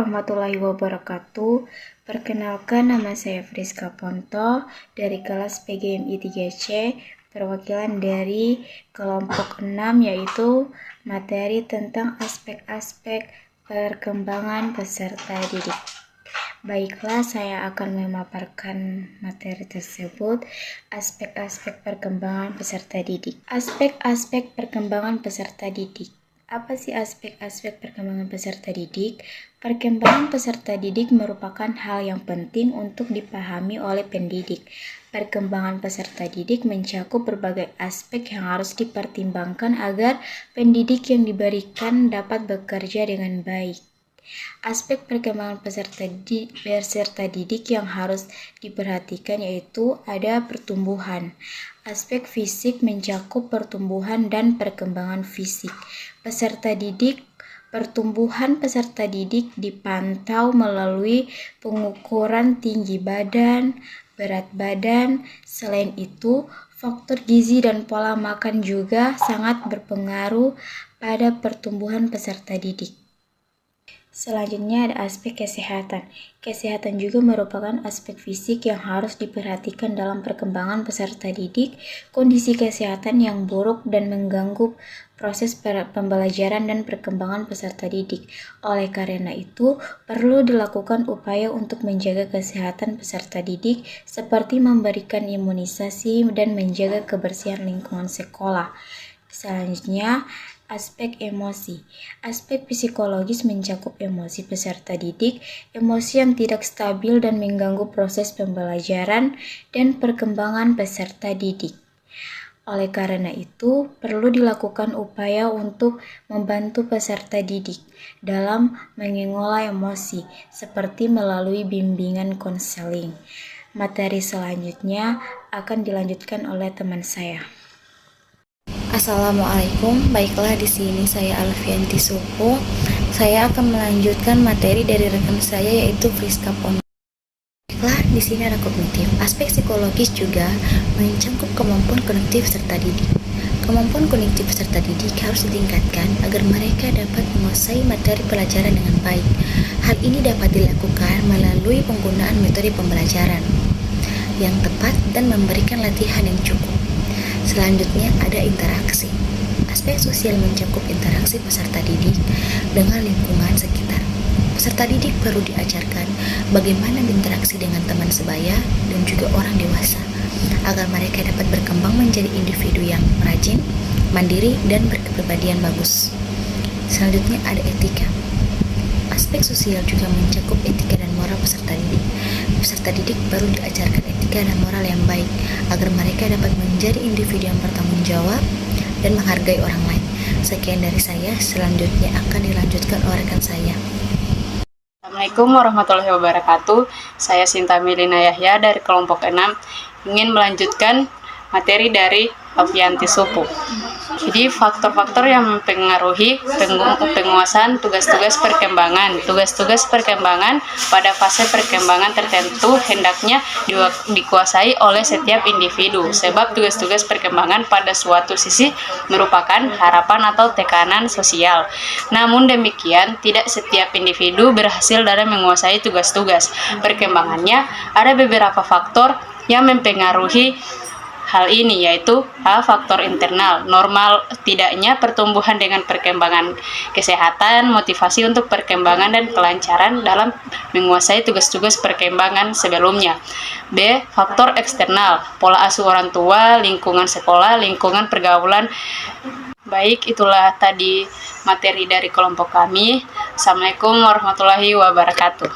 warahmatullahi wabarakatuh. Perkenalkan, nama saya Friska Ponto dari kelas PGMI 3C, perwakilan dari kelompok 6, yaitu materi tentang aspek-aspek perkembangan peserta didik. Baiklah, saya akan memaparkan materi tersebut, aspek-aspek perkembangan peserta didik. Aspek-aspek perkembangan peserta didik. Apa sih aspek-aspek perkembangan peserta didik? Perkembangan peserta didik merupakan hal yang penting untuk dipahami oleh pendidik. Perkembangan peserta didik mencakup berbagai aspek yang harus dipertimbangkan agar pendidik yang diberikan dapat bekerja dengan baik. Aspek perkembangan peserta didik yang harus diperhatikan yaitu ada pertumbuhan. Aspek fisik mencakup pertumbuhan dan perkembangan fisik. Pertumbuhan peserta didik dipantau melalui pengukuran tinggi badan, berat badan. Selain itu, faktor gizi dan pola makan juga sangat berpengaruh pada pertumbuhan peserta didik. Selanjutnya ada aspek kesehatan. Kesehatan juga merupakan aspek fisik yang harus diperhatikan dalam perkembangan peserta didik. Kondisi kesehatan yang buruk dan mengganggu proses pembelajaran dan perkembangan peserta didik. Oleh karena itu, perlu dilakukan upaya untuk menjaga kesehatan peserta didik seperti memberikan imunisasi dan menjaga kebersihan lingkungan sekolah. Selanjutnya, aspek emosi. Aspek psikologis mencakup emosi peserta didik, emosi yang tidak stabil dan mengganggu proses pembelajaran dan perkembangan peserta didik. Oleh karena itu, perlu dilakukan upaya untuk membantu peserta didik dalam mengelola emosi, seperti melalui bimbingan konseling. Materi selanjutnya akan dilanjutkan oleh teman saya. Assalamualaikum, baiklah di sini saya Alfianti Supo. Saya akan melanjutkan materi dari rekan saya yaitu Friska Ponto. Baiklah, di sini ada kognitif. Aspek psikologis juga mencakup kemampuan kognitif peserta didik. Kemampuan kognitif peserta didik harus ditingkatkan agar mereka dapat menguasai materi pelajaran dengan baik. Hal ini dapat dilakukan melalui penggunaan metode pembelajaran yang tepat dan memberikan latihan yang cukup. Selanjutnya ada interaksi. Aspek sosial mencakup interaksi peserta didik dengan lingkungan sekitar. Peserta didik perlu diajarkan bagaimana berinteraksi dengan teman sebaya dan juga orang dewasa agar mereka dapat berkembang menjadi individu yang rajin, mandiri, dan berkepribadian bagus. Selanjutnya ada etika. Aspek sosial juga mencakup etika dan moral peserta didik. Peserta didik perlu diajarkan etika dan moral yang baik agar mereka dapat menjadi individu yang bertanggung jawab dan menghargai orang lain. Sekian dari saya, selanjutnya akan dilanjutkan oleh rekan saya. Assalamualaikum warahmatullahi wabarakatuh. Saya Sinta Milina Yahya dari kelompok 6 ingin melanjutkan materi dari Alfianti Supo. Jadi faktor-faktor yang mempengaruhi penguasaan tugas-tugas perkembangan. Tugas-tugas perkembangan pada fase perkembangan tertentu hendaknya dikuasai oleh setiap individu. Sebab tugas-tugas perkembangan pada suatu sisi merupakan harapan atau tekanan sosial. Namun demikian, tidak setiap individu berhasil dalam menguasai tugas-tugas perkembangannya. Ada beberapa faktor yang mempengaruhi hal ini, yaitu faktor internal, normal tidaknya pertumbuhan dengan perkembangan kesehatan, motivasi untuk perkembangan dan kelancaran dalam menguasai tugas-tugas perkembangan sebelumnya. B. Faktor eksternal, pola asuh orang tua, lingkungan sekolah, lingkungan pergaulan. Baik, itulah tadi materi dari kelompok kami. Assalamualaikum warahmatullahi wabarakatuh.